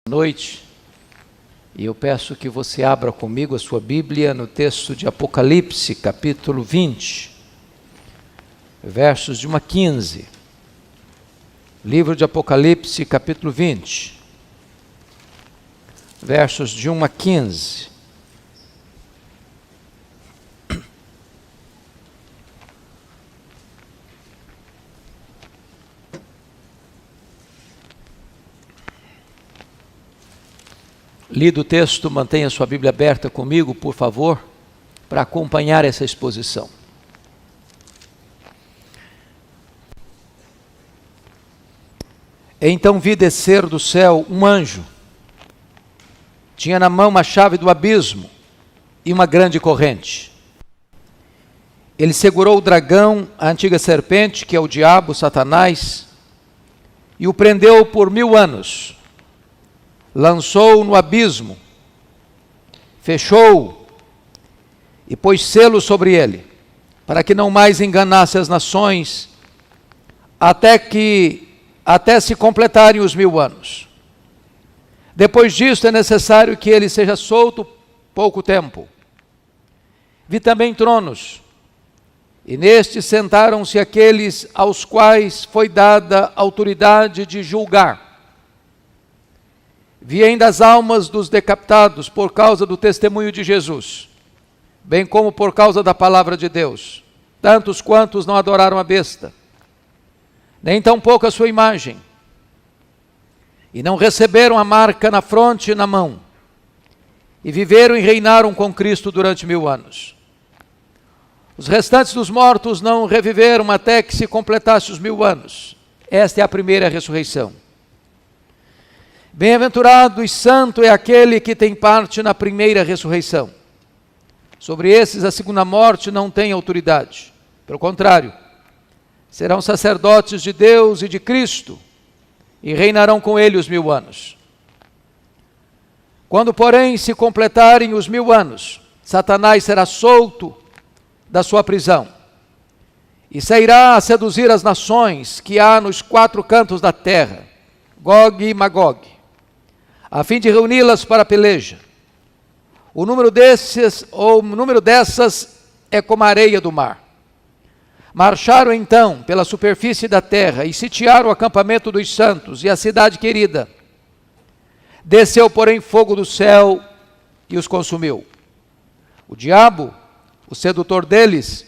Noite, e eu peço que você abra comigo a sua Bíblia no texto de Apocalipse, capítulo 20, versos de 1 a 15. Livro de Apocalipse, capítulo 20, versos de 1 a 15. Lido o texto, mantenha sua Bíblia aberta comigo, por favor, para acompanhar essa exposição. Então vi descer do céu um anjo. Tinha na mão uma chave do abismo e uma grande corrente. Ele segurou o dragão, a antiga serpente, que é o diabo, Satanás, e o prendeu por 1000 anos. Lançou-o no abismo, fechou-o e pôs selo sobre ele, para que não mais enganasse as nações, até se completarem os 1000 anos. Depois disto é necessário que ele seja solto pouco tempo. Vi também tronos, e nestes sentaram-se aqueles aos quais foi dada autoridade de julgar. Vi ainda as almas dos decapitados por causa do testemunho de Jesus, bem como por causa da palavra de Deus, tantos quantos não adoraram a besta, nem tampouco a sua imagem, e não receberam a marca na fronte e na mão, e viveram e reinaram com Cristo durante 1000 anos. Os restantes dos mortos não reviveram até que se completasse os 1000 anos. Esta é a primeira ressurreição. Bem-aventurado e santo é aquele que tem parte na primeira ressurreição. Sobre esses a segunda morte não tem autoridade. Pelo contrário, serão sacerdotes de Deus e de Cristo e reinarão com ele os 1000 anos. Quando, porém, se completarem os 1000 anos, Satanás será solto da sua prisão e sairá a seduzir as nações que há nos 4 cantos da terra, Gog e Magog, a fim de reuni-las para a peleja. O número dessas é como a areia do mar. Marcharam então pela superfície da terra e sitiaram o acampamento dos santos e a cidade querida. Desceu, porém, fogo do céu e os consumiu. O diabo, o sedutor deles,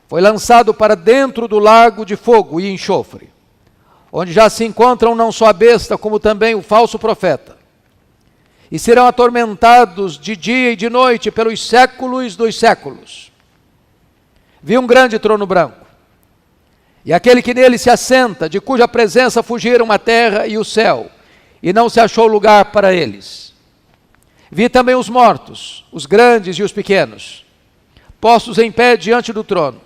foi lançado para dentro do lago de fogo e enxofre, onde já se encontram não só a besta, como também o falso profeta. E serão atormentados de dia e de noite pelos séculos dos séculos. Vi um grande trono branco, e aquele que nele se assenta, de cuja presença fugiram a terra e o céu, e não se achou lugar para eles. Vi também os mortos, os grandes e os pequenos, postos em pé diante do trono.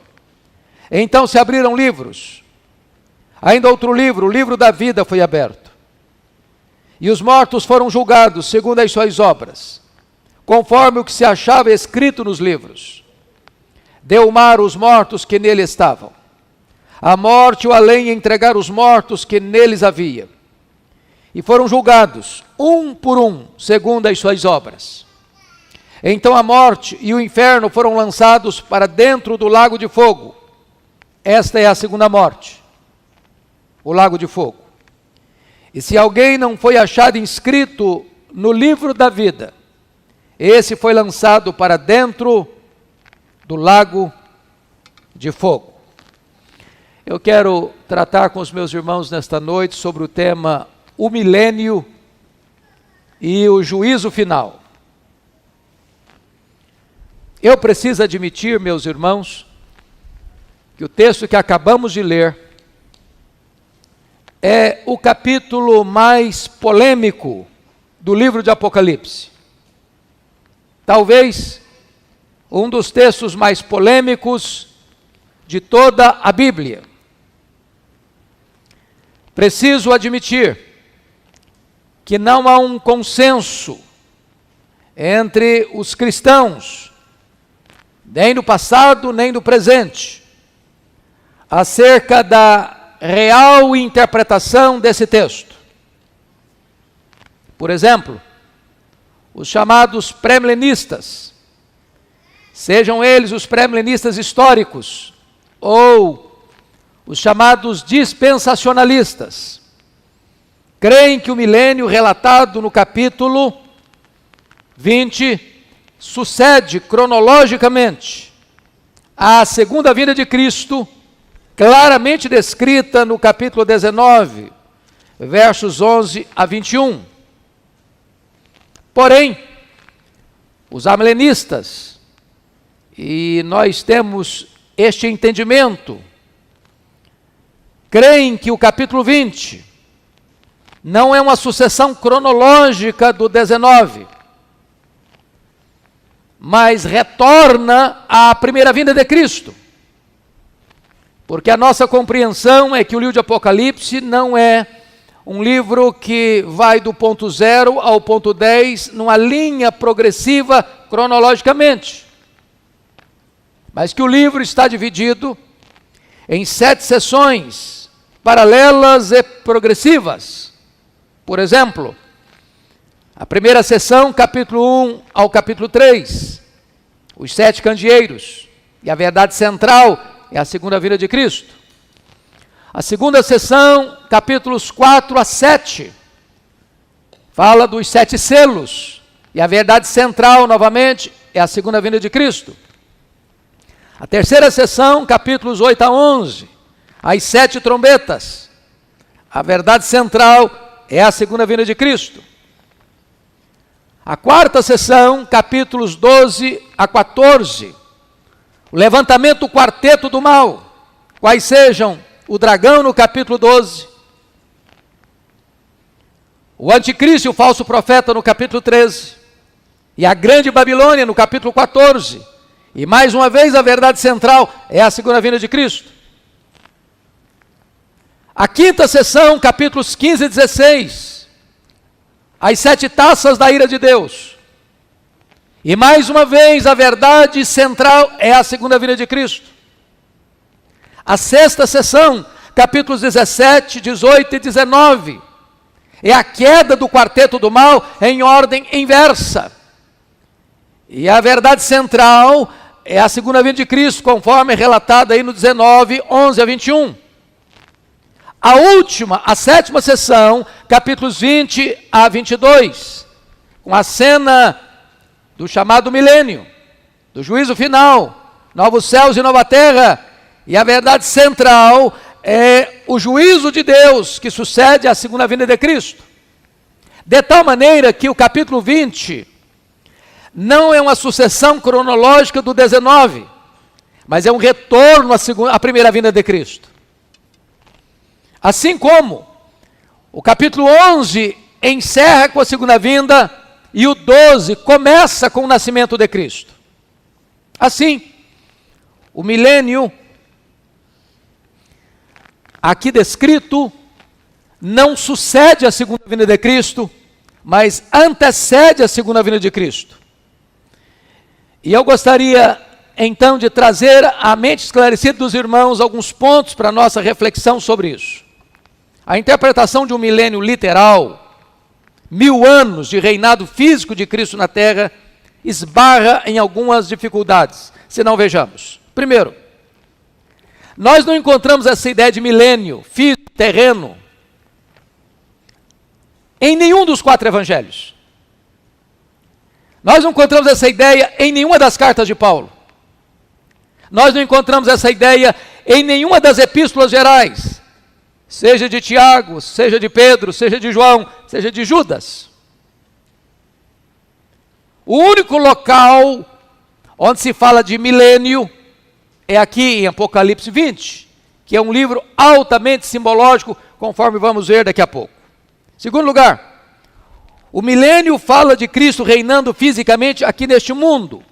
Então se abriram livros. Ainda outro livro, o livro da vida, foi aberto. E os mortos foram julgados segundo as suas obras, conforme o que se achava escrito nos livros. Deu o mar os mortos que nele estavam. A morte e o além entregaram os mortos que neles havia. E foram julgados, um por um, segundo as suas obras. Então a morte e o inferno foram lançados para dentro do lago de fogo. Esta é a segunda morte, o lago de fogo. E se alguém não foi achado inscrito no livro da vida, esse foi lançado para dentro do lago de fogo. Eu quero tratar com os meus irmãos nesta noite sobre o tema o milênio e o juízo final. Eu preciso admitir, meus irmãos, que o texto que acabamos de ler é o capítulo mais polêmico do livro de Apocalipse. Talvez um dos textos mais polêmicos de toda a Bíblia. Preciso admitir que não há um consenso entre os cristãos, nem no passado, nem no presente, acerca da real interpretação desse texto. Por exemplo, os chamados pré-milenistas, sejam eles os pré-milenistas históricos ou os chamados dispensacionalistas, creem que o milênio relatado no capítulo 20 sucede cronologicamente à segunda vinda de Cristo, claramente descrita no capítulo 19, versos 11 a 21. Porém, os amilenistas, e nós temos este entendimento, creem que o capítulo 20 não é uma sucessão cronológica do 19, mas retorna à primeira vinda de Cristo. Porque a nossa compreensão é que o livro de Apocalipse não é um livro que vai do ponto 0 ao ponto 10 numa linha progressiva cronologicamente, mas que o livro está dividido em 7 sessões paralelas e progressivas. Por exemplo, a primeira sessão, capítulo 1 ao capítulo 3, os 7 candeeiros, e a verdade central é a segunda vinda de Cristo. A segunda sessão, capítulos 4 a 7, fala dos 7 selos, e a verdade central, novamente, é a segunda vinda de Cristo. A terceira sessão, capítulos 8 a 11, as 7 trombetas, a verdade central é a segunda vinda de Cristo. A quarta sessão, capítulos 12 a 14, o levantamento do quarteto do mal, quais sejam o dragão no capítulo 12, o anticristo e o falso profeta no capítulo 13, e a grande Babilônia no capítulo 14, e mais uma vez a verdade central é a segunda vinda de Cristo. A quinta sessão, capítulos 15 e 16, as 7 taças da ira de Deus. E mais uma vez a verdade central é a segunda vinda de Cristo. A sexta sessão, capítulos 17, 18 e 19, é a queda do quarteto do mal em ordem inversa. E a verdade central é a segunda vinda de Cristo, conforme relatada aí no 19, 11 a 21. A última, a sétima sessão, capítulos 20 a 22, com a cena do chamado milênio, do juízo final, novos céus e nova terra, e a verdade central é o juízo de Deus que sucede à segunda vinda de Cristo. De tal maneira que o capítulo 20 não é uma sucessão cronológica do 19, mas é um retorno à primeira vinda de Cristo. Assim como o capítulo 11 encerra com a segunda vinda e o 12 começa com o nascimento de Cristo. Assim, o milênio aqui descrito não sucede à segunda vinda de Cristo, mas antecede a segunda vinda de Cristo. E eu gostaria então de trazer à mente esclarecida dos irmãos alguns pontos para a nossa reflexão sobre isso. A interpretação de um milênio literal, 1000 anos de reinado físico de Cristo na terra, esbarra em algumas dificuldades, se não vejamos. Primeiro, nós não encontramos essa ideia de milênio físico, terreno, em nenhum dos 4 evangelhos. Nós não encontramos essa ideia em nenhuma das cartas de Paulo. Nós não encontramos essa ideia em nenhuma das epístolas gerais, seja de Tiago, seja de Pedro, seja de João, seja de Judas. O único local onde se fala de milênio é aqui em Apocalipse 20, que é um livro altamente simbológico, conforme vamos ver daqui a pouco. Segundo lugar, o milênio fala de Cristo reinando fisicamente aqui neste mundo,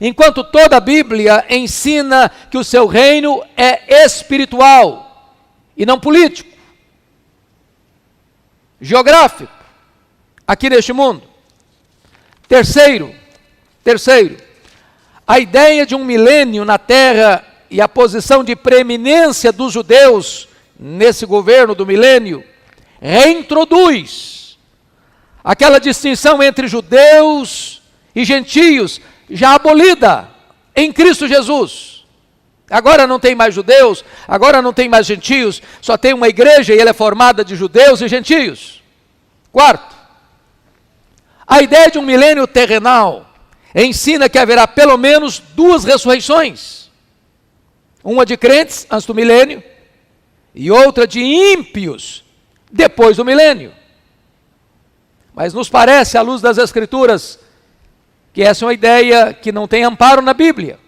enquanto toda a Bíblia ensina que o seu reino é espiritual e não político, geográfico, aqui neste mundo. Terceiro, a ideia de um milênio na terra e a posição de preeminência dos judeus nesse governo do milênio reintroduz aquela distinção entre judeus e gentios, já abolida em Cristo Jesus. Agora não tem mais judeus, agora não tem mais gentios, só tem uma igreja e ela é formada de judeus e gentios. Quarto, a ideia de um milênio terrenal ensina que haverá pelo menos 2 ressurreições. Uma de crentes antes do milênio e outra de ímpios depois do milênio. Mas nos parece, à luz das Escrituras, que essa é uma ideia que não tem amparo na Bíblia.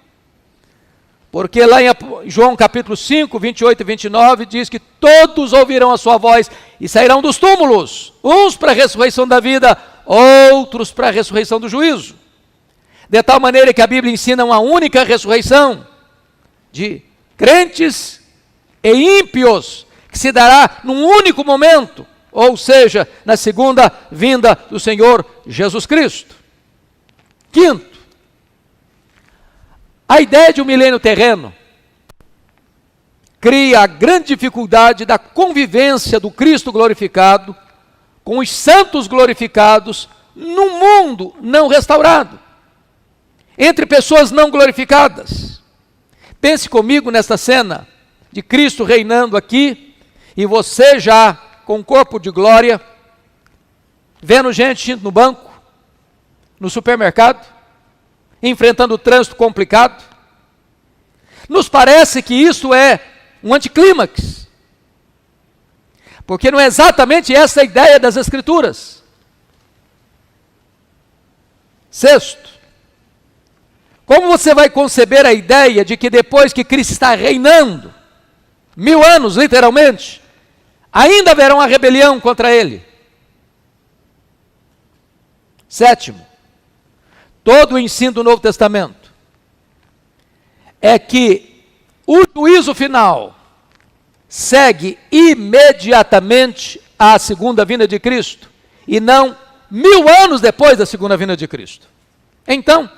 Porque lá em João capítulo 5, 28 e 29, diz que todos ouvirão a sua voz e sairão dos túmulos, uns para a ressurreição da vida, outros para a ressurreição do juízo. De tal maneira que a Bíblia ensina uma única ressurreição de crentes e ímpios, que se dará num único momento, ou seja, na segunda vinda do Senhor Jesus Cristo. Quinto, a ideia de um milênio terreno cria a grande dificuldade da convivência do Cristo glorificado com os santos glorificados num mundo não restaurado, entre pessoas não glorificadas. Pense comigo nesta cena de Cristo reinando aqui e você já com o corpo de glória, vendo gente indo no banco, no supermercado, enfrentando o trânsito complicado. Nos parece que isso é um anticlímax, porque não é exatamente essa a ideia das Escrituras. Sexto, como você vai conceber a ideia de que depois que Cristo está reinando, 1000 anos literalmente, ainda haverá uma rebelião contra ele? Sétimo, todo o ensino do Novo Testamento é que o juízo final segue imediatamente à segunda vinda de Cristo, e não 1000 anos depois da segunda vinda de Cristo. Então,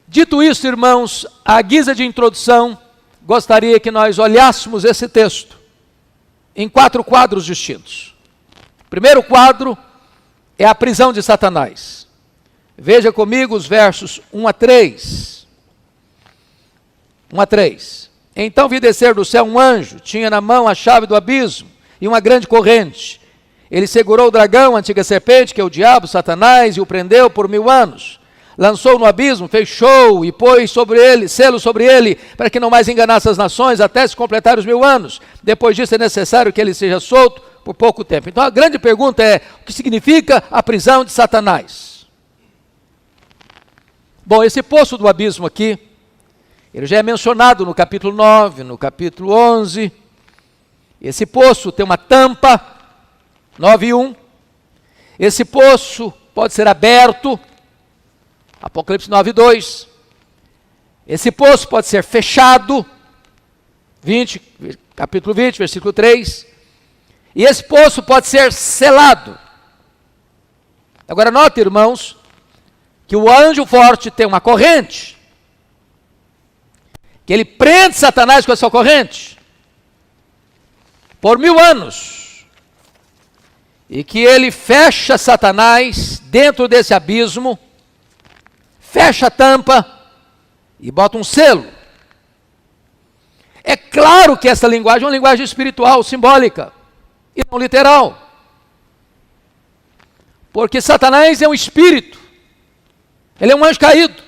dito isso, irmãos, à guisa de introdução, gostaria que nós olhássemos esse texto em 4 quadros distintos. O primeiro quadro é a prisão de Satanás. Veja comigo os versos 1 a 3. 1 a 3. Então vi descer do céu um anjo, tinha na mão a chave do abismo e uma grande corrente. Ele segurou o dragão, a antiga serpente, que é o diabo, Satanás, e o prendeu por 1000 anos. Lançou no abismo, fechou e pôs sobre ele, selo sobre ele, para que não mais enganasse as nações, até se completar os 1000 anos. Depois disso é necessário que ele seja solto por pouco tempo. Então a grande pergunta é, o que significa a prisão de Satanás? Bom, esse poço do abismo aqui, ele já é mencionado no capítulo 9, no capítulo 11. Esse poço tem uma tampa, 9:1. Esse poço pode ser aberto, Apocalipse 9:2. Esse poço pode ser fechado, capítulo 20, versículo 3. E esse poço pode ser selado. Agora note, irmãos, que o anjo forte tem uma corrente, que ele prende Satanás com essa corrente por 1000 anos, e que ele fecha Satanás dentro desse abismo, fecha a tampa e bota um selo. É claro que essa linguagem é uma linguagem espiritual, simbólica, e não literal, porque Satanás é um espírito, ele é um anjo caído.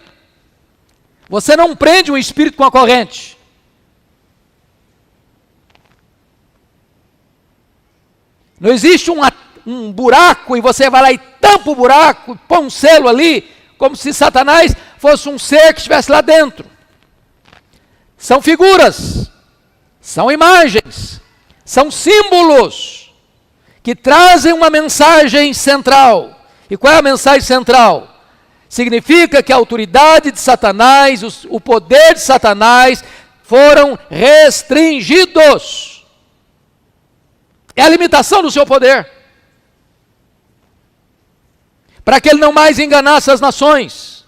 Você não prende um espírito com a corrente. Não existe um buraco e você vai lá e tampa o buraco, põe um selo ali, como se Satanás fosse um ser que estivesse lá dentro. São figuras, são imagens, são símbolos que trazem uma mensagem central. E qual é a mensagem central? Significa que a autoridade de Satanás, o poder de Satanás foram restringidos. É a limitação do seu poder, para que ele não mais enganasse as nações,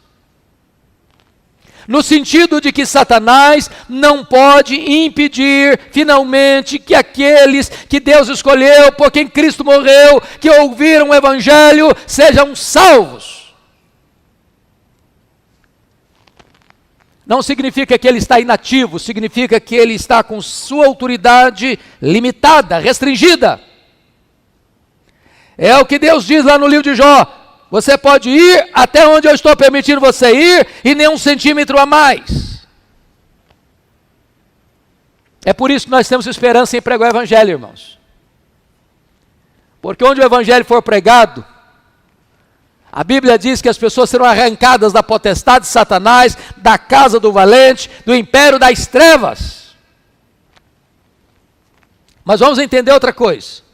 No sentido de que Satanás não pode impedir, finalmente, que aqueles que Deus escolheu, por quem Cristo morreu, que ouviram o Evangelho, sejam salvos. Não significa que ele está inativo, significa que ele está com sua autoridade limitada, restringida. É o que Deus diz lá no livro de Jó. Você pode ir até onde eu estou permitindo você ir e nem 1 centímetro a mais. É por isso que nós temos esperança em pregar o Evangelho, irmãos. Porque onde o Evangelho for pregado, a Bíblia diz que as pessoas serão arrancadas da potestade de Satanás, da casa do valente, do império das trevas. Mas vamos entender outra coisa.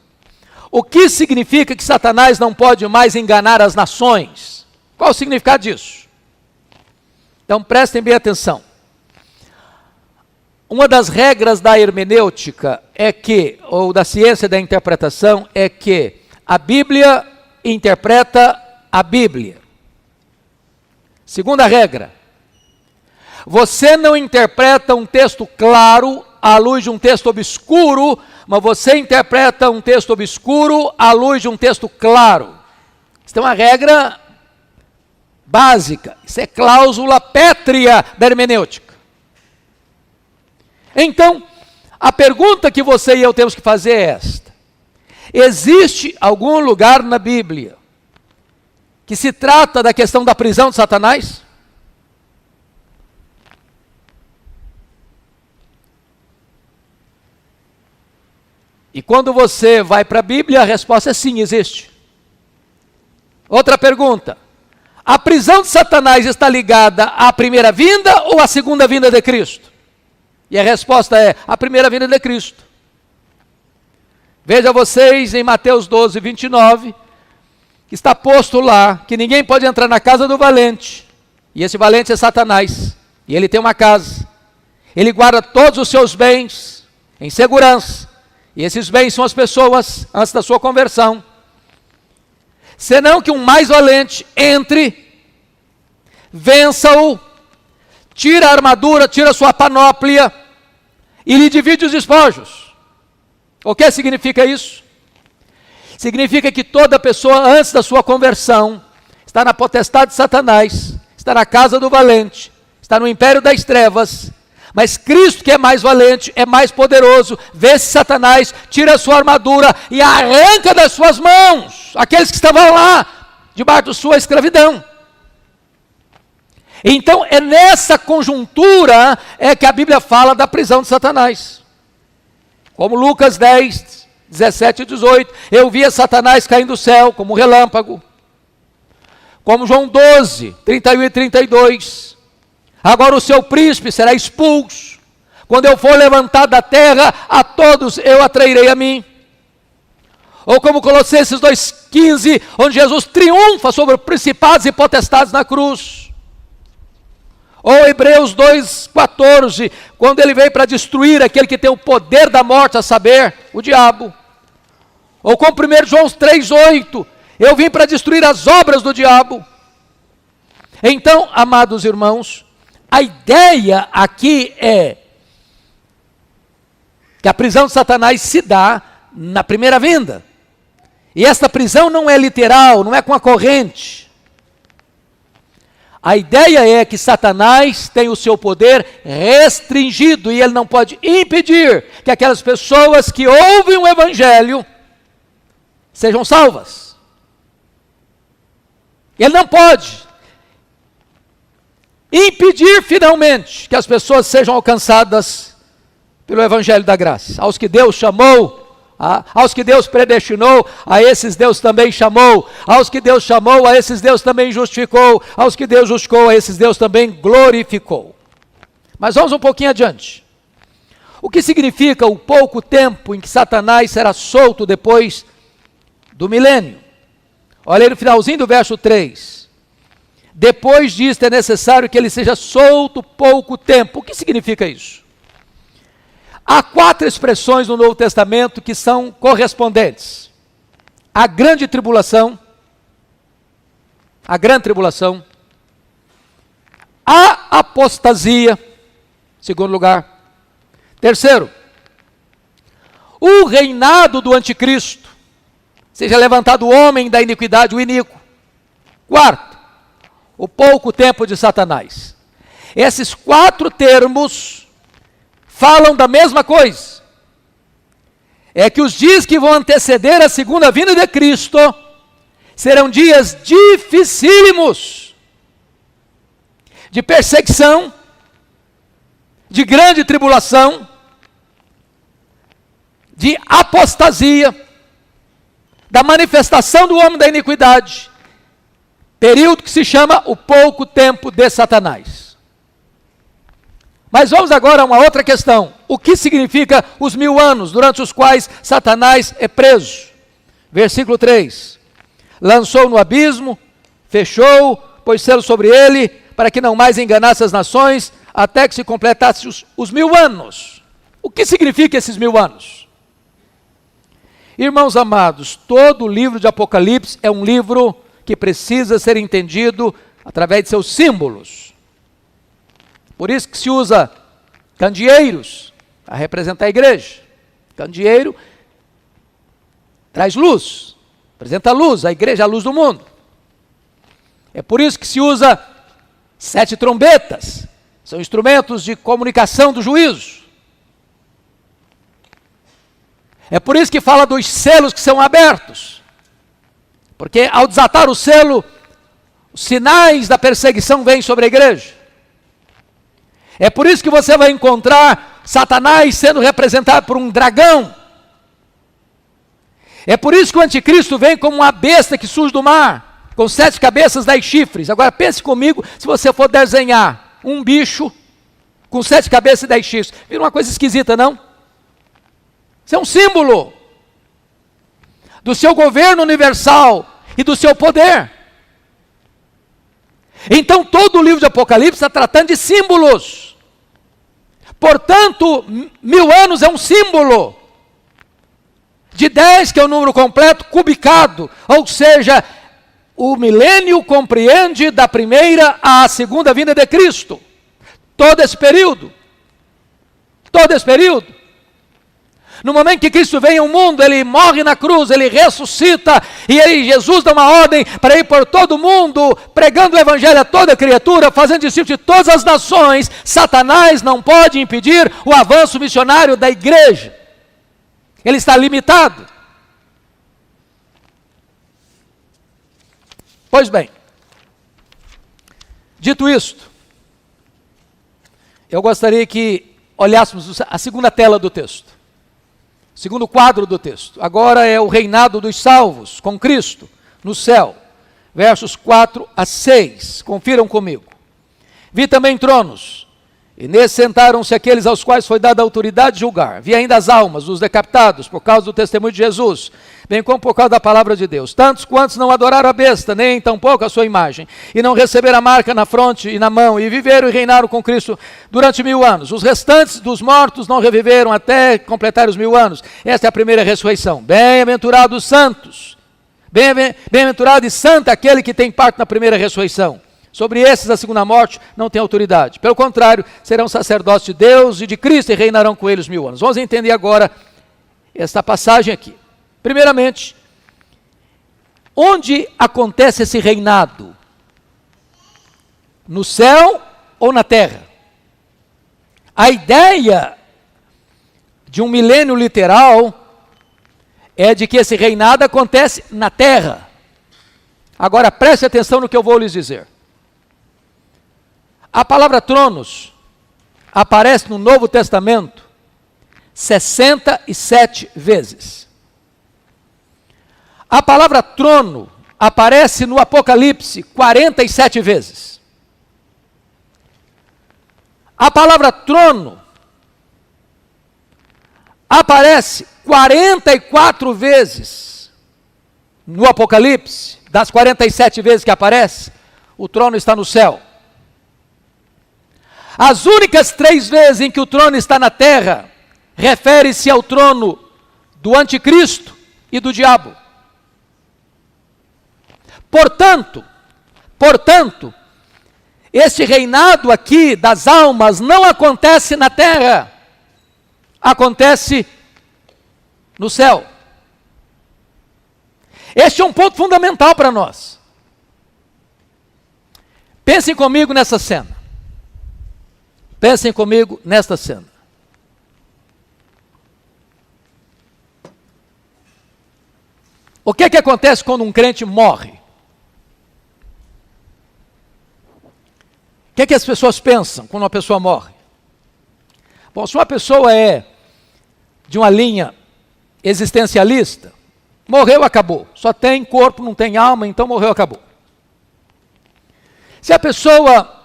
O que significa que Satanás não pode mais enganar as nações? Qual o significado disso? Então prestem bem atenção. Uma das regras da hermenêutica é que, ou da ciência da interpretação, é que a Bíblia interpreta a Bíblia. Segunda regra, você não interpreta um texto claro à luz de um texto obscuro, mas você interpreta um texto obscuro à luz de um texto claro. Isso é uma regra básica, isso é cláusula pétrea da hermenêutica. Então, a pergunta que você e eu temos que fazer é esta: existe algum lugar na Bíblia que se trata da questão da prisão de Satanás? E quando você vai para a Bíblia, a resposta é sim, existe. Outra pergunta: a prisão de Satanás está ligada à primeira vinda ou à segunda vinda de Cristo? E a resposta é a primeira vinda de Cristo. Veja vocês em Mateus 12, 29, que está posto lá que ninguém pode entrar na casa do valente, e esse valente é Satanás, e ele tem uma casa, ele guarda todos os seus bens em segurança, e esses bens são as pessoas antes da sua conversão, senão que um mais valente entre, vença-o, tira a armadura, tira a sua panóplia e lhe divide os despojos. O que significa isso? Significa que toda pessoa antes da sua conversão está na potestade de Satanás, está na casa do valente, está no império das trevas, mas Cristo, que é mais valente, é mais poderoso, vence Satanás, tira a sua armadura e arranca das suas mãos aqueles que estavam lá, debaixo de sua escravidão. Então é nessa conjuntura que a Bíblia fala da prisão de Satanás. Como Lucas 10, 17 e 18, eu via Satanás caindo do céu como um relâmpago. Como João 12, 31 e 32. Agora o seu príncipe será expulso. Quando eu for levantado da terra, a todos eu atrairei a mim. Ou como Colossenses 2,15, onde Jesus triunfa sobre principados e potestades na cruz. Ou Hebreus 2,14, quando ele veio para destruir aquele que tem o poder da morte, a saber, o diabo. Ou como 1 João 3,8, eu vim para destruir as obras do diabo. Então, amados irmãos, a ideia aqui é que a prisão de Satanás se dá na primeira vinda. E esta prisão não é literal, não é com a corrente. A ideia é que Satanás tem o seu poder restringido e ele não pode impedir que aquelas pessoas que ouvem o Evangelho sejam salvas. Ele não pode impedir finalmente que as pessoas sejam alcançadas pelo Evangelho da graça. Aos que Deus chamou, aos que Deus predestinou, a esses Deus também chamou. Aos que Deus chamou, a esses Deus também justificou. Aos que Deus justificou, a esses Deus também glorificou. Mas vamos um pouquinho adiante. O que significa o pouco tempo em que Satanás será solto depois do milênio? Olha aí no finalzinho do verso 3. Depois disto é necessário que ele seja solto pouco tempo. O que significa isso? Há 4 expressões no Novo Testamento que são correspondentes. A grande tribulação, a apostasia, segundo lugar. Terceiro, o reinado do anticristo, seja levantado o homem da iniquidade, o iníquo. Quarto, o pouco tempo de Satanás. Esses 4 termos falam da mesma coisa. É que os dias que vão anteceder a segunda vinda de Cristo serão dias dificílimos, de perseguição, de grande tribulação, de apostasia, da manifestação do homem da iniquidade, período que se chama o pouco tempo de Satanás. Mas vamos agora a uma outra questão. O que significa os 1000 anos, durante os quais Satanás é preso? Versículo 3. Lançou no abismo, fechou, pôs selo sobre ele, para que não mais enganasse as nações, até que se completasse os 1000 anos. O que significa esses 1000 anos? Irmãos amados, todo o livro de Apocalipse é um livro que precisa ser entendido através de seus símbolos. Por isso que se usa candeeiros para representar a igreja. Candeeiro traz luz, apresenta luz, a igreja é a luz do mundo. É por isso que se usa 7 trombetas, são instrumentos de comunicação do juízo. É por isso que fala dos selos que são abertos. Porque ao desatar o selo, os sinais da perseguição vêm sobre a igreja. É por isso que você vai encontrar Satanás sendo representado por um dragão. É por isso que o anticristo vem como uma besta que surge do mar, com 7 cabeças, 10 chifres. Agora pense comigo, se você for desenhar um bicho com 7 cabeças e 10 chifres. Vira uma coisa esquisita, não? Isso é um símbolo do seu governo universal e do seu poder. Então todo o livro de Apocalipse está tratando de símbolos. Portanto, 1000 anos é um símbolo. De 10, que é o número completo, cubicado. Ou seja, o milênio compreende da primeira à segunda vinda de Cristo. Todo esse período. Todo esse período. No momento que Cristo vem ao mundo, ele morre na cruz, ele ressuscita, e aí Jesus dá uma ordem para ir por todo mundo, pregando o evangelho a toda criatura, fazendo discípulos de todas as nações. Satanás não pode impedir o avanço missionário da igreja. Ele está limitado. Pois bem, dito isto, eu gostaria que olhássemos a segunda tela do texto. Segundo quadro do texto. Agora é o reinado dos salvos com Cristo no céu. Versos 4 a 6. Confiram comigo. Vi também tronos, e nesses sentaram-se aqueles aos quais foi dada a autoridade de julgar. Vi ainda as almas dos decapitados por causa do testemunho de Jesus, bem como por causa da palavra de Deus. Tantos quantos não adoraram a besta, nem tampouco a sua imagem, e não receberam a marca na fronte e na mão, e viveram e reinaram com Cristo durante 1000 anos. Os restantes dos mortos não reviveram até completar os 1000 anos. Esta é a primeira ressurreição. Bem-aventurado os santos, bem-aventurado e santo aquele que tem parte na primeira ressurreição. Sobre esses a segunda morte não tem autoridade. Pelo contrário, serão sacerdotes de Deus e de Cristo e reinarão com eles 1000 anos. Vamos entender agora esta passagem aqui. Primeiramente, onde acontece esse reinado? No céu ou na terra? A ideia de um milênio literal é de que esse reinado acontece na terra. Agora preste atenção no que eu vou lhes dizer. A palavra tronos aparece no Novo Testamento 67 vezes. A palavra trono aparece no Apocalipse 47 vezes. A palavra trono aparece 44 vezes no Apocalipse. Das 47 vezes que aparece, o trono está no céu. As únicas 3 vezes em que o trono está na terra, refere-se ao trono do anticristo e do diabo. Portanto, Este reinado aqui das almas não acontece na terra, acontece no céu. Este é um ponto fundamental para nós. Pensem comigo nessa cena. Pensem comigo nesta cena. O que acontece quando um crente morre? O que as pessoas pensam quando uma pessoa morre? Bom, se uma pessoa é de uma linha existencialista, morreu, acabou. Só tem corpo, não tem alma, então morreu, acabou. Se a pessoa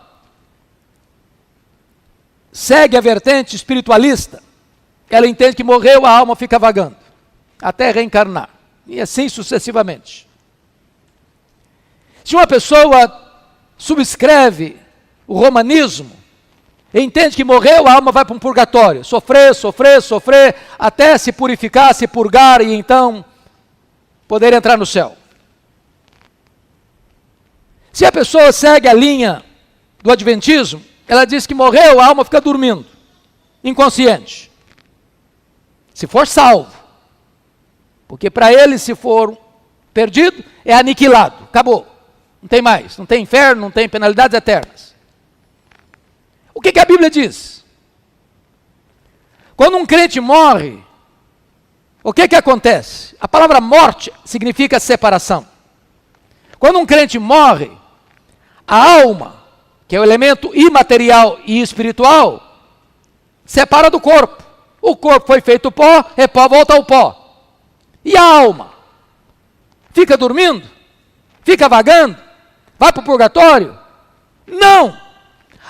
segue a vertente espiritualista, ela entende que morreu, a alma fica vagando, até reencarnar, e assim sucessivamente. Se uma pessoa subscreve o romanismo, entende que morreu, a alma vai para um purgatório, sofrer, até se purificar, se purgar, e então poder entrar no céu. Se a pessoa segue a linha do adventismo, ela diz que morreu, a alma fica dormindo, inconsciente. Se for salvo. Porque para ele, se for perdido, é aniquilado, acabou. Não tem mais, não tem inferno, não tem penalidades eternas. O que a Bíblia diz? Quando um crente morre, o que acontece? A palavra morte significa separação. Quando um crente morre, a alma, que é o elemento imaterial e espiritual, separa do corpo. O corpo foi feito pó, é pó, volta ao pó. E a alma? Fica dormindo? Fica vagando? Vai para o purgatório? Não!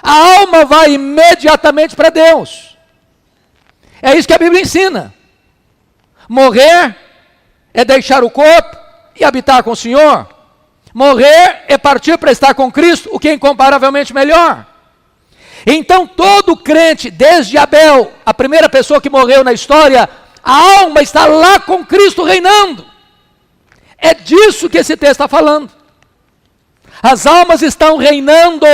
A alma vai imediatamente para Deus. É isso que a Bíblia ensina. Morrer é deixar o corpo e habitar com o Senhor. Morrer é partir para estar com Cristo, o que é incomparavelmente melhor. Então todo crente, desde Abel, a primeira pessoa que morreu na história, a alma está lá com Cristo reinando. É disso que esse texto está falando. As almas estão reinando.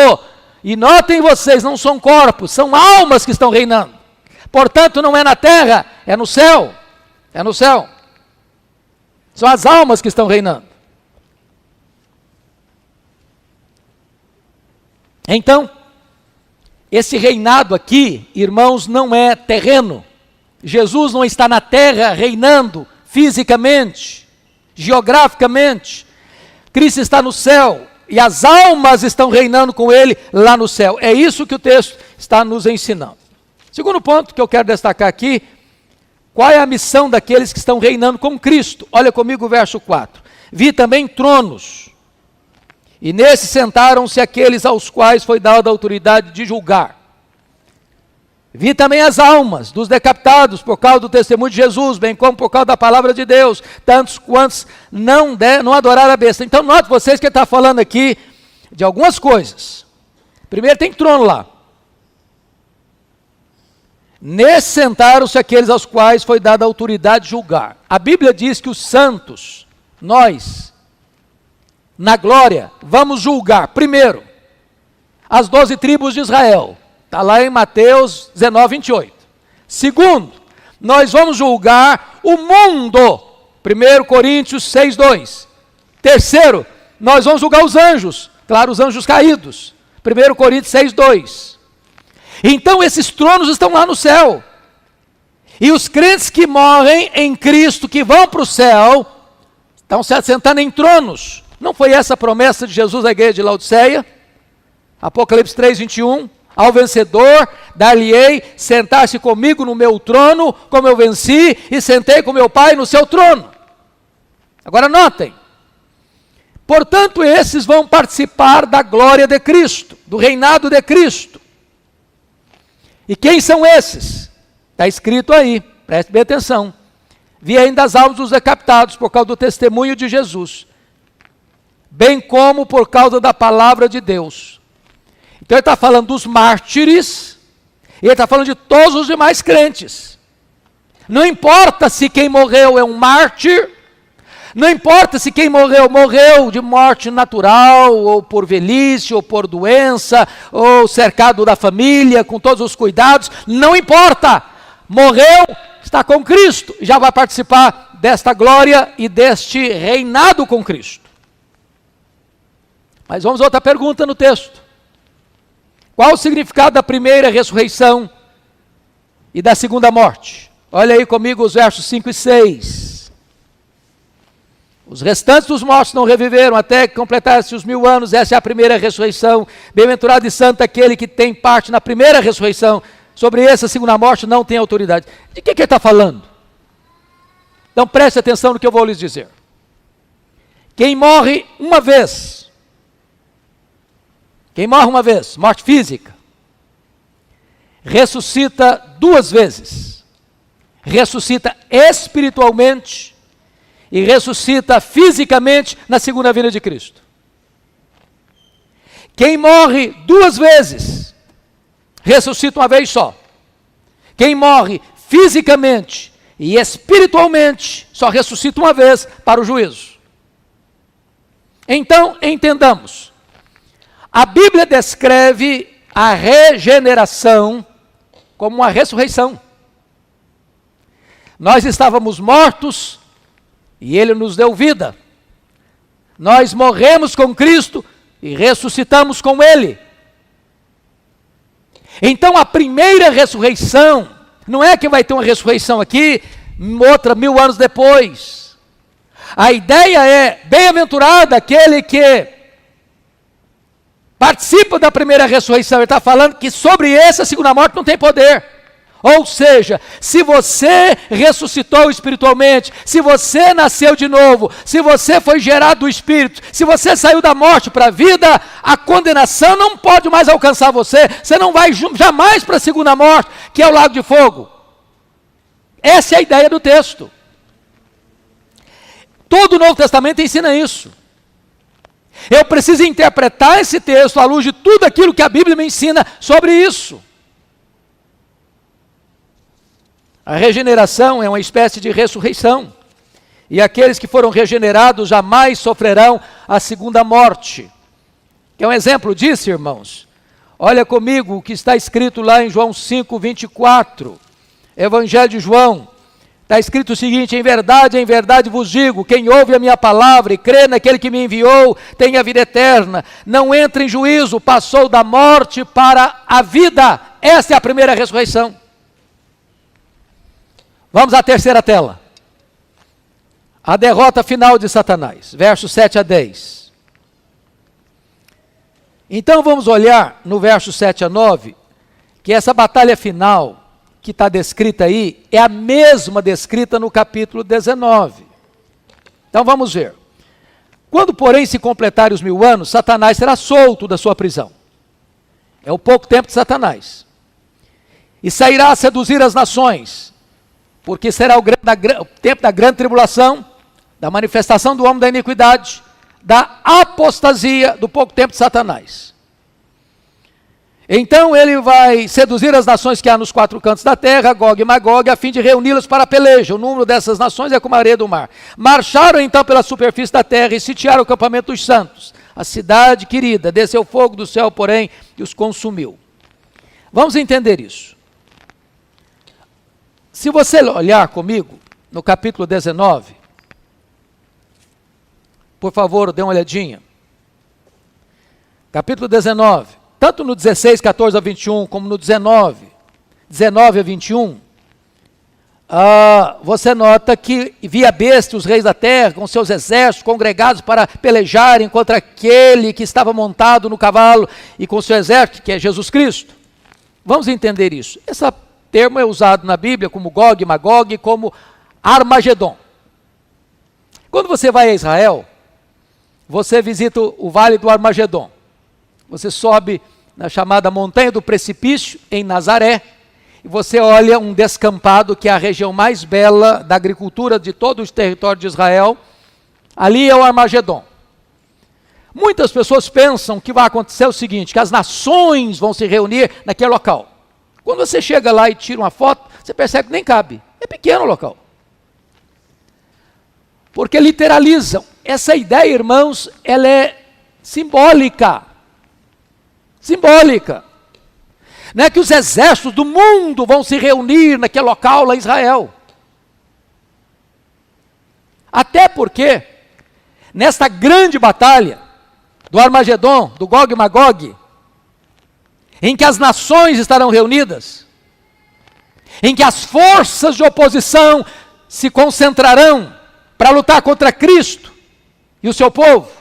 E notem vocês, não são corpos, são almas que estão reinando. Portanto, não é na terra, é no céu. É no céu. São as almas que estão reinando. Então, esse reinado aqui, irmãos, não é terreno. Jesus não está na terra reinando fisicamente, geograficamente. Cristo está no céu e as almas estão reinando com ele lá no céu. É isso que o texto está nos ensinando. Segundo ponto que eu quero destacar aqui, qual é a missão daqueles que estão reinando com Cristo? Olha comigo o verso 4. Vi também tronos, e nesses sentaram-se aqueles aos quais foi dada a autoridade de julgar. Vi também as almas dos decapitados por causa do testemunho de Jesus, bem como por causa da palavra de Deus, tantos quantos não adoraram a besta. Então note vocês que ele está falando aqui de algumas coisas. Primeiro tem trono lá. Nesse sentaram-se aqueles aos quais foi dada a autoridade de julgar. A Bíblia diz que os santos, nós, na glória, vamos julgar, primeiro, as 12 tribos de Israel. Está lá em Mateus 19, 28. Segundo, nós vamos julgar o mundo. 1 Coríntios 6, 2. Terceiro, nós vamos julgar os anjos. Claro, os anjos caídos. 1 Coríntios 6, 2. Então esses tronos estão lá no céu. E os crentes que morrem em Cristo, que vão para o céu, estão se assentando em tronos. Não foi essa a promessa de Jesus à igreja de Laodiceia? Apocalipse 3, 21. Ao vencedor, dar-lhe-ei sentar-se comigo no meu trono, como eu venci, e sentei com meu Pai no seu trono. Agora notem. Portanto, esses vão participar da glória de Cristo, do reinado de Cristo. E quem são esses? Está escrito aí, preste bem atenção. Vi ainda as almas dos decapitados por causa do testemunho de Jesus, bem como por causa da palavra de Deus. Então ele está falando dos mártires, e ele está falando de todos os demais crentes. Não importa se quem morreu é um mártir, Não importa se quem morreu, morreu de morte natural, ou por velhice, ou por doença, ou cercado da família, com todos os cuidados, não importa. Morreu, está com Cristo, já vai participar desta glória e deste reinado com Cristo. Mas vamos a outra pergunta no texto. Qual o significado da primeira ressurreição e da segunda morte? Olha aí comigo os versos 5 e 6. Os restantes dos mortos não reviveram até que completasse os 1000 anos. Essa é a primeira ressurreição. Bem-aventurado e santo aquele que tem parte na primeira ressurreição. Sobre essa segunda morte não tem autoridade. De que ele está falando? Então preste atenção no que eu vou lhes dizer. Quem morre uma vez, morte física, ressuscita 2 vezes. Ressuscita espiritualmente e ressuscita fisicamente na segunda vinda de Cristo. Quem morre 2 vezes, ressuscita uma vez só. Quem morre fisicamente e espiritualmente, só ressuscita uma vez para o juízo. Então, entendamos. A Bíblia descreve a regeneração como uma ressurreição. Nós estávamos mortos e Ele nos deu vida. Nós morremos com Cristo e ressuscitamos com Ele. Então a primeira ressurreição, não é que vai ter uma ressurreição aqui, outra 1000 anos depois. A ideia é, bem-aventurado aquele que participa da primeira ressurreição. Ele está falando que sobre essa segunda morte não tem poder. Ou seja, se você ressuscitou espiritualmente, se você nasceu de novo, se você foi gerado do Espírito, se você saiu da morte para a vida, a condenação não pode mais alcançar você. Você não vai jamais para a segunda morte, que é o lago de fogo. Essa é a ideia do texto. Todo o Novo Testamento ensina isso. Eu preciso interpretar esse texto à luz de tudo aquilo que a Bíblia me ensina sobre isso. A regeneração é uma espécie de ressurreição. E aqueles que foram regenerados jamais sofrerão a segunda morte. Que é um exemplo disso, irmãos. Olha comigo o que está escrito lá em João 5, 24. Evangelho de João. Está escrito o seguinte: em verdade vos digo, quem ouve a minha palavra e crê naquele que me enviou, tem a vida eterna. Não entra em juízo, passou da morte para a vida. Essa é a primeira ressurreição. Vamos à terceira tela. A derrota final de Satanás, versos 7 a 10. Então vamos olhar no verso 7 a 9, que essa batalha final que está descrita aí, é a mesma descrita no capítulo 19. Então vamos ver. Quando, porém, se completarem os 1000 anos, Satanás será solto da sua prisão. É o pouco tempo de Satanás. E sairá a seduzir as nações, porque será o tempo da grande tribulação, da manifestação do homem da iniquidade, da apostasia, do pouco tempo de Satanás. Então ele vai seduzir as nações que há nos 4 cantos da terra, Gog e Magog, a fim de reuni-las para a peleja. O número dessas nações é como a areia do mar. Marcharam então pela superfície da terra e sitiaram o acampamento dos santos. A cidade querida, desceu fogo do céu, porém, e os consumiu. Vamos entender isso. Se você olhar comigo no capítulo 19, por favor, dê uma olhadinha. Capítulo 19, tanto no 16, 14 a 21, como no 19 a 21, você nota que via besta os reis da terra, com seus exércitos congregados para pelejarem contra aquele que estava montado no cavalo e com seu exército, que é Jesus Cristo. Vamos entender isso. Esse termo é usado na Bíblia como Gog e Magog, como Armagedon. Quando você vai a Israel, você visita o Vale do Armagedon. Você sobe na chamada Montanha do Precipício, em Nazaré, e você olha um descampado, que é a região mais bela da agricultura de todo o território de Israel. Ali é o Armagedon. Muitas pessoas pensam que vai acontecer o seguinte, que as nações vão se reunir naquele local. Quando você chega lá e tira uma foto, você percebe que nem cabe. É pequeno o local. porque literalizam. Essa ideia, irmãos, ela é simbólica. Simbólica. Não é que os exércitos do mundo vão se reunir naquele local lá em Israel. Até porque, nesta grande batalha do Armagedon, do Gog e Magog, em que as nações estarão reunidas, em que as forças de oposição se concentrarão para lutar contra Cristo e o seu povo,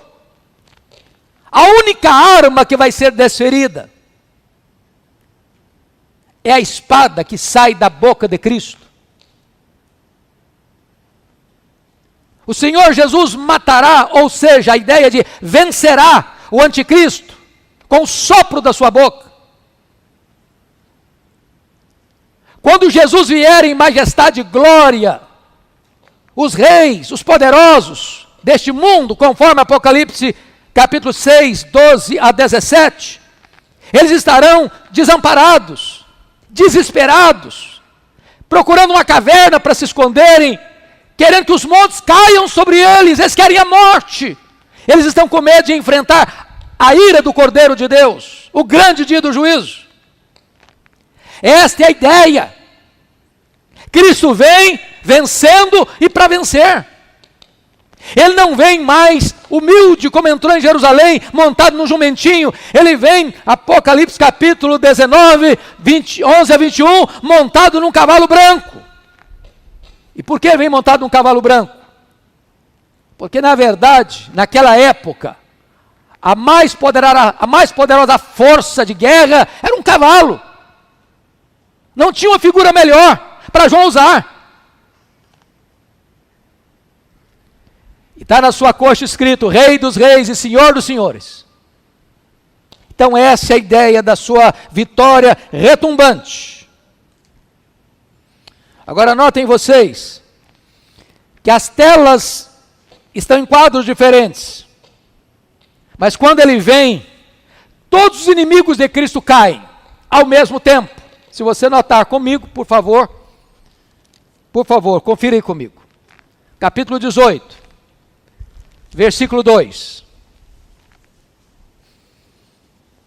a única arma que vai ser desferida é a espada que sai da boca de Cristo. O Senhor Jesus matará, ou seja, a ideia de vencerá o anticristo com o sopro da sua boca. Quando Jesus vier em majestade e glória, os reis, os poderosos deste mundo, conforme Apocalipse capítulo 6, 12 a 17, eles estarão desamparados, desesperados, procurando uma caverna para se esconderem, querendo que os montes caiam sobre eles. Eles querem a morte. Eles estão com medo de enfrentar a ira do Cordeiro de Deus, o grande dia do juízo. Esta é a ideia. Cristo vem vencendo e para vencer. Ele não vem mais humilde como entrou em Jerusalém, montado num jumentinho. Ele vem, Apocalipse capítulo 19, 11 a 21, montado num cavalo branco. E por que ele vem montado num cavalo branco? Porque na verdade, naquela época, a mais poderosa força de guerra era um cavalo. Não tinha uma figura melhor para João usar. E está na sua coxa escrito, Rei dos Reis e Senhor dos Senhores. Então essa é a ideia da sua vitória retumbante. Agora notem vocês, que as telas estão em quadros diferentes. Mas quando ele vem, todos os inimigos de Cristo caem ao mesmo tempo. Se você notar comigo, por favor, confira aí comigo. Capítulo 18, versículo 2.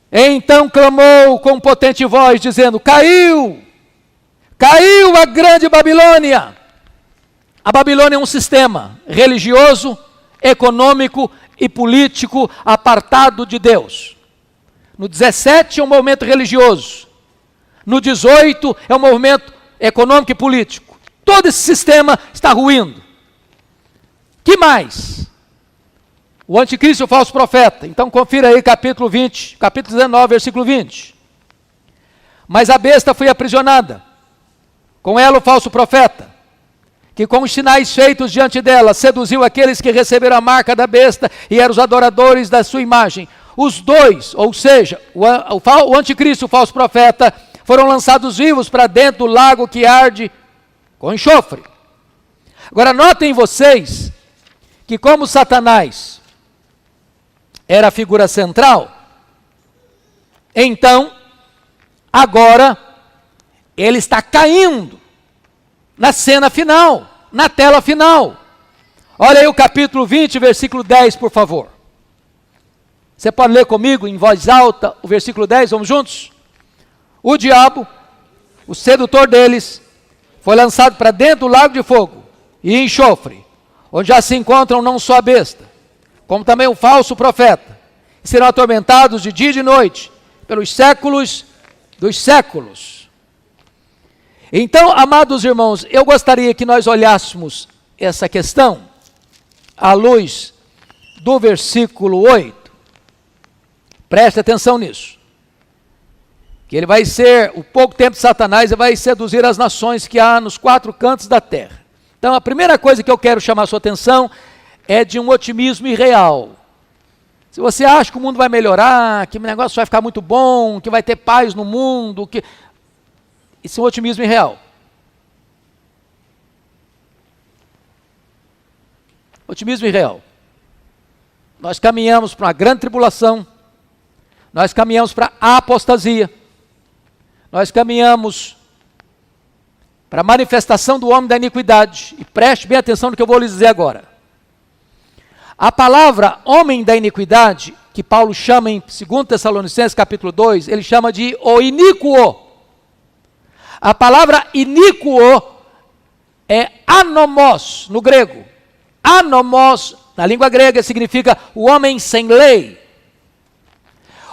Então clamou com potente voz, dizendo, caiu a grande Babilônia. A Babilônia é um sistema religioso, econômico e político apartado de Deus. No 17 é um movimento religioso. No 18 é um movimento econômico e político. Todo esse sistema está ruindo. Que mais? O anticristo e o falso profeta. Então confira aí capítulo 20, capítulo 19, versículo 20. Mas a besta foi aprisionada, com ela o falso profeta, que com os sinais feitos diante dela, seduziu aqueles que receberam a marca da besta e eram os adoradores da sua imagem. Os dois, ou seja, o anticristo e o falso profeta, foram lançados vivos para dentro do lago que arde com enxofre. Agora notem vocês, que como Satanás era a figura central, então, agora, ele está caindo na cena final, na tela final. Olha aí o capítulo 20, versículo 10, por favor. Você pode ler comigo em voz alta o versículo 10, vamos juntos? O diabo, o sedutor deles, foi lançado para dentro do lago de fogo e enxofre, onde já se encontram não só a besta, como também o falso profeta, e serão atormentados de dia e de noite, pelos séculos dos séculos. Então, amados irmãos, eu gostaria que nós olhássemos essa questão à luz do versículo 8. Preste atenção nisso. Que ele vai ser, o pouco tempo de Satanás, ele vai seduzir as nações que há nos quatro cantos da terra. Então, a primeira coisa que eu quero chamar a sua atenção é de um otimismo irreal. Se você acha que o mundo vai melhorar, que o negócio vai ficar muito bom, que vai ter paz no mundo, isso é um otimismo irreal. Otimismo irreal. Nós caminhamos para uma grande tribulação, nós caminhamos para a apostasia, nós caminhamos para a manifestação do homem da iniquidade. E preste bem atenção no que eu vou lhes dizer agora. A palavra homem da iniquidade, que Paulo chama em 2 Tessalonicenses capítulo 2, ele chama de o iníquo. A palavra iníquo é anomos no grego. Anomos, na língua grega, significa o homem sem lei.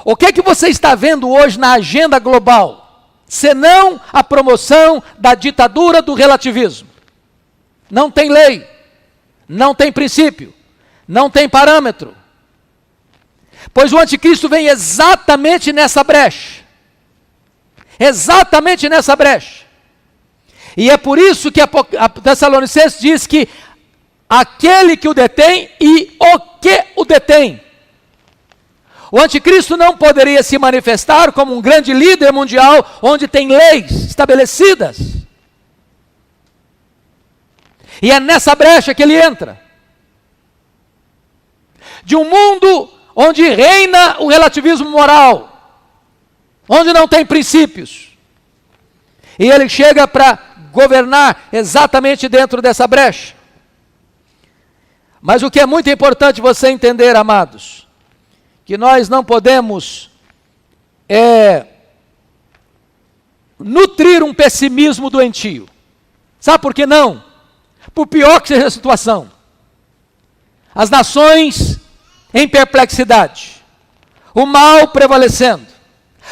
O que é que você está vendo hoje na agenda global? Senão a promoção da ditadura do relativismo. Não tem lei, não tem princípio, não tem parâmetro. Pois o anticristo vem exatamente nessa brecha. Exatamente nessa brecha. E é por isso que a Tessalonicenses diz que aquele que o detém e o que o detém. O anticristo não poderia se manifestar como um grande líder mundial onde tem leis estabelecidas. E é nessa brecha que ele entra. De um mundo onde reina o relativismo moral, onde não tem princípios. E ele chega para governar exatamente dentro dessa brecha. Mas o que é muito importante você entender, amados, que nós não podemos nutrir um pessimismo doentio. Sabe por que não? Por pior que seja a situação. As nações em perplexidade, o mal prevalecendo,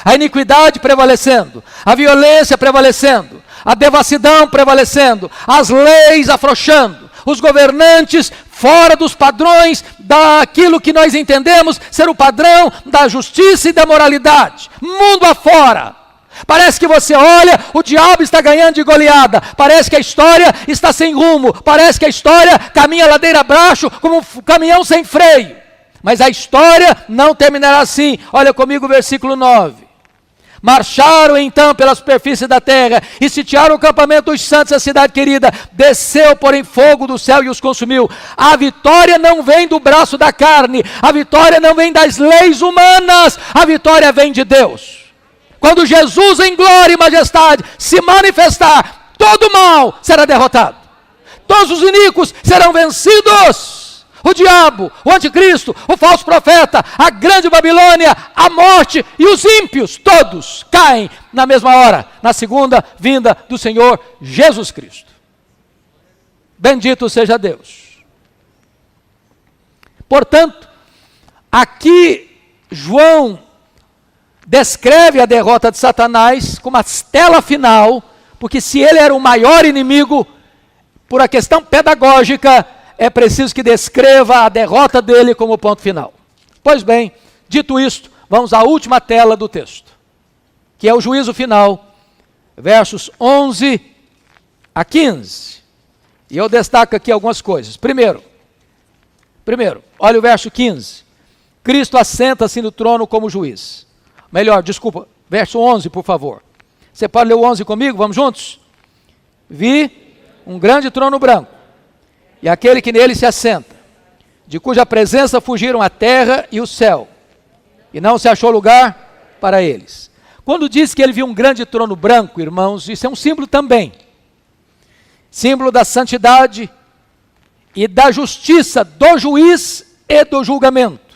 a iniquidade prevalecendo, a violência prevalecendo, a devassidão prevalecendo, as leis afrouxando, os governantes fora dos padrões daquilo que nós entendemos ser o padrão da justiça e da moralidade, mundo afora. Parece que você olha, o diabo está ganhando de goleada, parece que a história está sem rumo, parece que a história caminha ladeira abaixo como um caminhão sem freio. Mas a história não terminará assim. Olha comigo o versículo 9. Marcharam então pela superfície da terra e sitiaram o campamento dos santos, a cidade querida. Desceu, porém, fogo do céu e os consumiu. A vitória não vem do braço da carne, a vitória não vem das leis humanas, a vitória vem de Deus. Quando Jesus em glória e majestade se manifestar, todo mal será derrotado. Todos os iníquos serão vencidos. O diabo, o anticristo, o falso profeta, a grande Babilônia, a morte e os ímpios, todos caem na mesma hora, na segunda vinda do Senhor Jesus Cristo. Bendito seja Deus. Portanto, aqui João descreve a derrota de Satanás como a tela final, porque se ele era o maior inimigo, por a questão pedagógica, é preciso que descreva a derrota dele como ponto final. Pois bem, dito isto, vamos à última tela do texto, que é o juízo final, versos 11 a 15. E eu destaco aqui algumas coisas. Primeiro, olha o verso 15. Cristo assenta-se no trono como juiz. Verso 11, por favor. Você pode ler o 11 comigo? Vamos juntos? Vi um grande trono branco, e aquele que nele se assenta, de cuja presença fugiram a terra e o céu, e não se achou lugar para eles. Quando diz que ele viu um grande trono branco, irmãos, isso é um símbolo também. Símbolo da santidade e da justiça do juiz e do julgamento.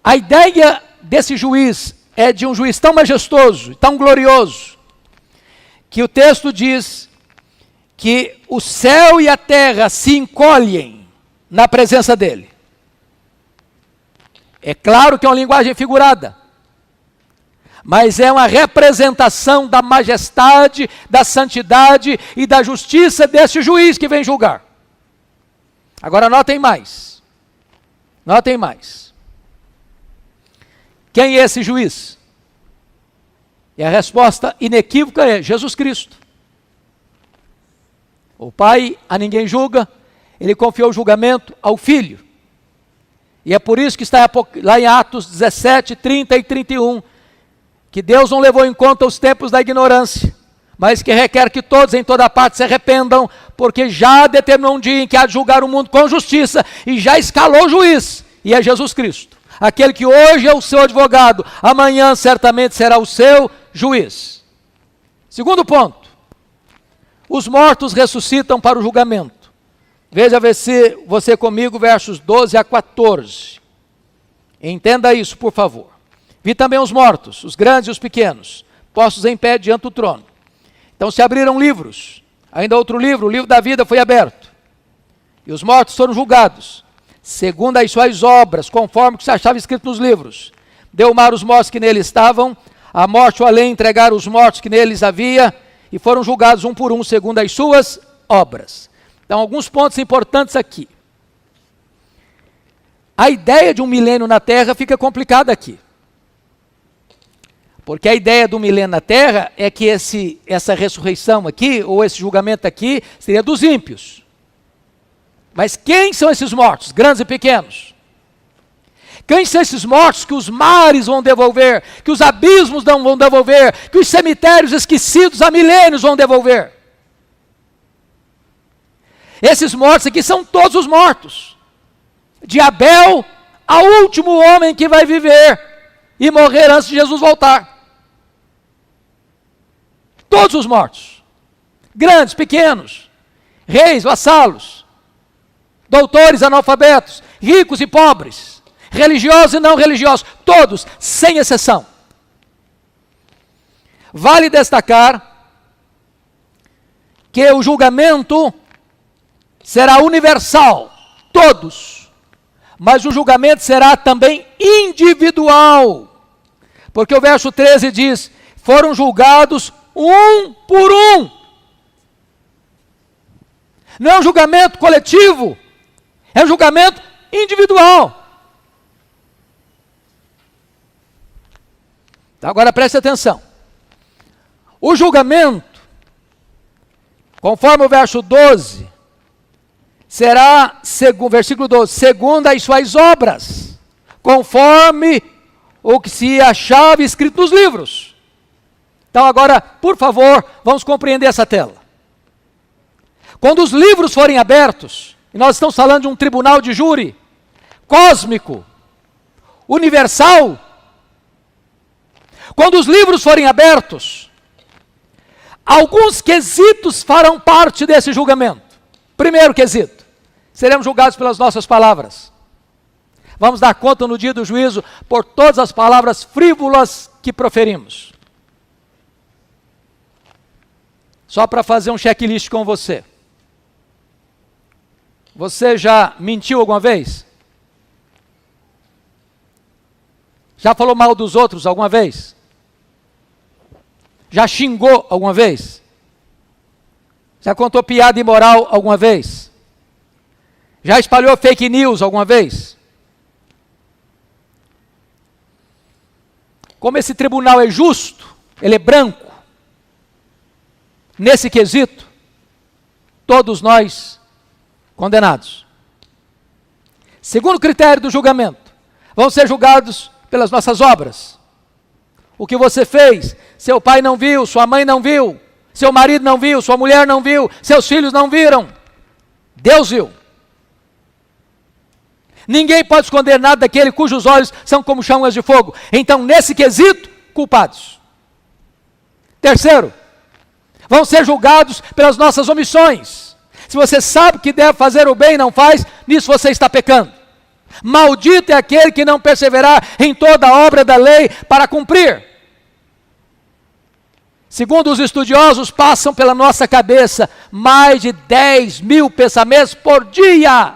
A ideia desse juiz é de um juiz tão majestoso, tão glorioso, que o texto diz que o céu e a terra se encolhem na presença dele. É claro que é uma linguagem figurada, mas é uma representação da majestade, da santidade e da justiça desse juiz que vem julgar. Agora notem mais. Notem mais. Quem é esse juiz? E a resposta inequívoca é Jesus Cristo. O Pai a ninguém julga, ele confiou o julgamento ao Filho. E é por isso que está lá em Atos 17, 30 e 31, que Deus não levou em conta os tempos da ignorância, mas que requer que todos em toda parte se arrependam, porque já determinou um dia em que há de julgar o mundo com justiça, e já escalou o juiz, e é Jesus Cristo. Aquele que hoje é o seu advogado, amanhã certamente será o seu juiz. Segundo ponto. Os mortos ressuscitam para o julgamento. Veja você comigo, versos 12 a 14. Entenda isso, por favor. Vi também os mortos, os grandes e os pequenos, postos em pé diante do trono. Então se abriram livros. Ainda outro livro, o livro da vida, foi aberto. E os mortos foram julgados, segundo as suas obras, conforme o que se achava escrito nos livros. Deu o mar os mortos que nele estavam, a morte e o além entregaram os mortos que neles havia, e foram julgados um por um, segundo as suas obras. Então, alguns pontos importantes aqui. A ideia de um milênio na Terra fica complicada aqui. Porque a ideia do milênio na Terra é que essa ressurreição aqui, ou esse julgamento aqui, seria dos ímpios. Mas quem são esses mortos, grandes e pequenos? Quem são esses mortos que os mares vão devolver, que os abismos não vão devolver, que os cemitérios esquecidos há milênios vão devolver? Esses mortos aqui são todos os mortos. De Abel ao último homem que vai viver e morrer antes de Jesus voltar. Todos os mortos. Grandes, pequenos, reis, vassalos, doutores, analfabetos, ricos e pobres, religiosos e não religiosos, todos, sem exceção. Vale destacar que o julgamento será universal, todos, mas o julgamento será também individual, porque o verso 13 diz, foram julgados um por um. Não é um julgamento coletivo, é um julgamento individual. Então, agora preste atenção. O julgamento, conforme o verso 12, será, versículo 12, segundo as suas obras, conforme o que se achava escrito nos livros. Então agora, por favor, vamos compreender essa tela. Quando os livros forem abertos, e nós estamos falando de um tribunal de júri, cósmico, universal, quando os livros forem abertos, alguns quesitos farão parte desse julgamento. Primeiro quesito, seremos julgados pelas nossas palavras. Vamos dar conta no dia do juízo por todas as palavras frívolas que proferimos. Só para fazer um checklist com você. Você já mentiu alguma vez? Já falou mal dos outros alguma vez? Já xingou alguma vez? Já contou piada imoral alguma vez? Já espalhou fake news alguma vez? Como esse tribunal é justo, ele é branco, nesse quesito, todos nós condenados. Segundo critério do julgamento, vão ser julgados pelas nossas obras. O que você fez, seu pai não viu, sua mãe não viu, seu marido não viu, sua mulher não viu, seus filhos não viram. Deus viu. Ninguém pode esconder nada daquele cujos olhos são como chamas de fogo. Então, nesse quesito, culpados. Terceiro, vão ser julgados pelas nossas omissões. Se você sabe que deve fazer o bem e não faz, nisso você está pecando. Maldito é aquele que não perseverar em toda a obra da lei para cumprir. Segundo os estudiosos, passam pela nossa cabeça mais de 10.000 pensamentos por dia.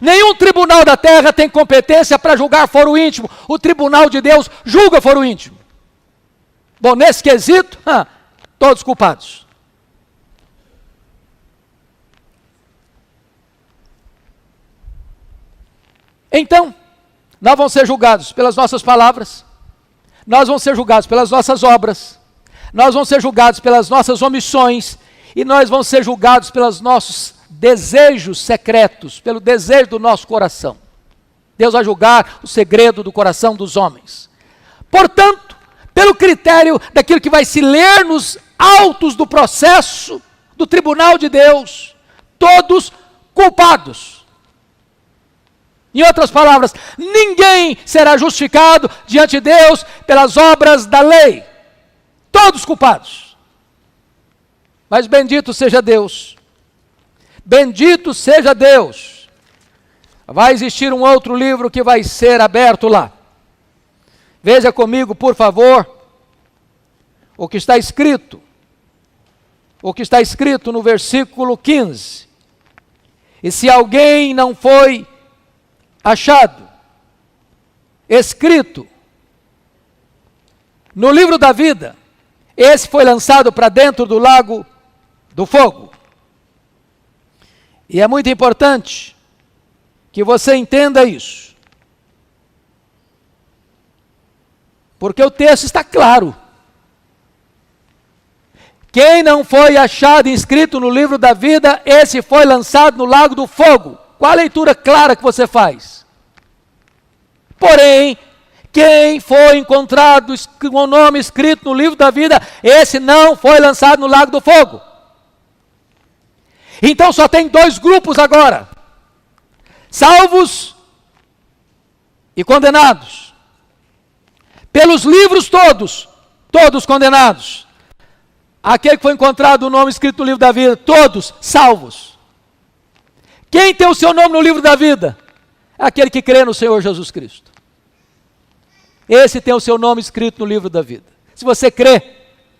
Nenhum tribunal da terra tem competência para julgar foro íntimo. O tribunal de Deus julga foro íntimo. Bom, nesse quesito, todos culpados. Então, nós vamos ser julgados pelas nossas palavras, nós vamos ser julgados pelas nossas obras, nós vamos ser julgados pelas nossas omissões e nós vamos ser julgados pelos nossos desejos secretos, pelo desejo do nosso coração. Deus vai julgar o segredo do coração dos homens. Portanto, pelo critério daquilo que vai se ler nos autos do processo do tribunal de Deus, todos culpados. Em outras palavras, ninguém será justificado diante de Deus pelas obras da lei. Todos culpados. Mas bendito seja Deus, Bendito seja Deus. Vai existir um outro livro que vai ser aberto lá. Veja comigo, por favor, o que está escrito. O que está escrito no versículo 15. E se alguém não foi achado, escrito no livro da vida, esse foi lançado para dentro do lago do fogo. E é muito importante que você entenda isso. Porque o texto está claro. Quem não foi achado inscrito no livro da vida, esse foi lançado no lago do fogo. Qual a leitura clara que você faz? Porém, quem foi encontrado com o nome escrito no livro da vida, esse não foi lançado no lago do fogo. Então só tem dois grupos agora: salvos e condenados. Pelos livros todos, todos condenados. Aquele que foi encontrado o nome escrito no livro da vida, todos salvos. Quem tem o seu nome no livro da vida? É aquele que crê no Senhor Jesus Cristo. Esse tem o seu nome escrito no livro da vida. Se você crê,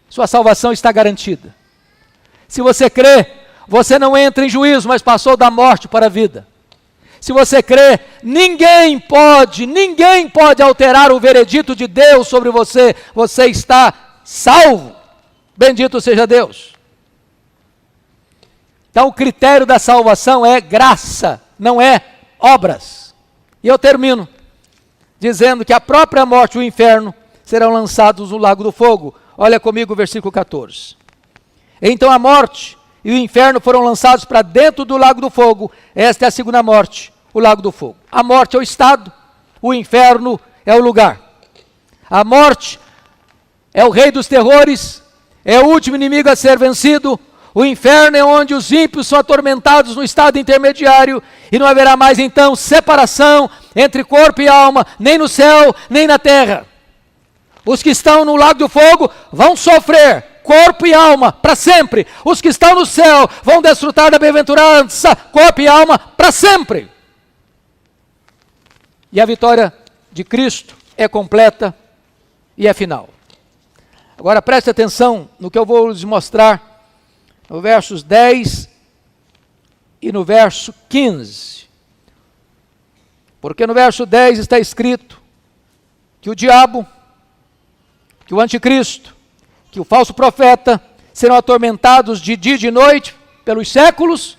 sua salvação está garantida. Se você crê, você não entra em juízo, mas passou da morte para a vida. Se você crê, ninguém pode alterar o veredito de Deus sobre você. Você está salvo. Bendito seja Deus. Então o critério da salvação é graça, não é obras. E eu termino dizendo que a própria morte e o inferno serão lançados no lago do fogo. Olha comigo o versículo 14. Então a morte e o inferno foram lançados para dentro do lago do fogo. Esta é a segunda morte, o lago do fogo. A morte é o estado, o inferno é o lugar. A morte é o rei dos terrores, é o último inimigo a ser vencido. O inferno é onde os ímpios são atormentados no estado intermediário, e não haverá mais então separação entre corpo e alma, nem no céu, nem na terra. Os que estão no lago do fogo vão sofrer, corpo e alma, para sempre. Os que estão no céu vão desfrutar da bem-aventurança, corpo e alma, para sempre. E a vitória de Cristo é completa e é final. Agora preste atenção no que eu vou lhes mostrar no versos 10 e no verso 15. Porque no verso 10 está escrito que o diabo, que o anticristo, que o falso profeta serão atormentados de dia e de noite pelos séculos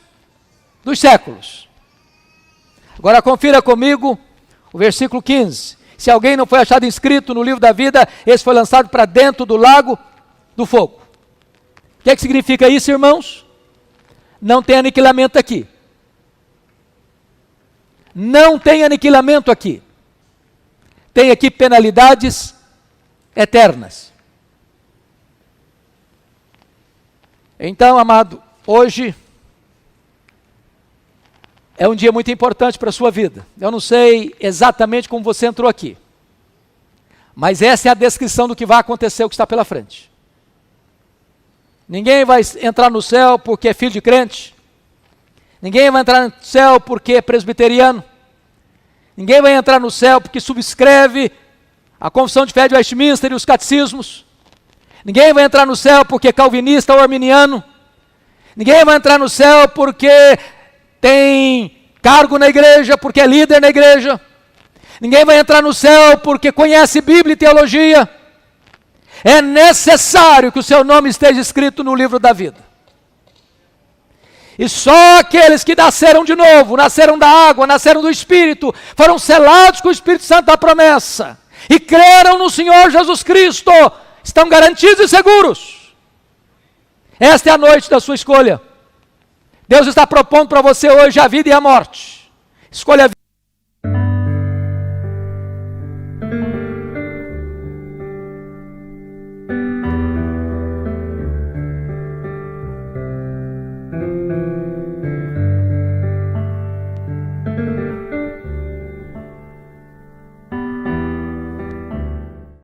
dos séculos. Agora confira comigo o versículo 15. Se alguém não foi achado inscrito no livro da vida, esse foi lançado para dentro do lago do fogo. O que é que significa isso, irmãos? Não tem aniquilamento aqui. Não tem aniquilamento aqui. Tem aqui penalidades eternas. Então, amado, hoje é um dia muito importante para a sua vida. Eu não sei exatamente como você entrou aqui, mas essa é a descrição do que vai acontecer, o que está pela frente. Ninguém vai entrar no céu porque é filho de crente. Ninguém vai entrar no céu porque é presbiteriano. Ninguém vai entrar no céu porque subscreve a Confissão de Fé de Westminster e os catecismos. Ninguém vai entrar no céu porque é calvinista ou arminiano. Ninguém vai entrar no céu porque tem cargo na igreja, porque é líder na igreja. Ninguém vai entrar no céu porque conhece Bíblia e teologia. É necessário que o seu nome esteja escrito no livro da vida. E só aqueles que nasceram de novo, nasceram da água, nasceram do Espírito, foram selados com o Espírito Santo da promessa, e creram no Senhor Jesus Cristo, estão garantidos e seguros. Esta é a noite da sua escolha. Deus está propondo para você hoje a vida e a morte. Escolha a vida.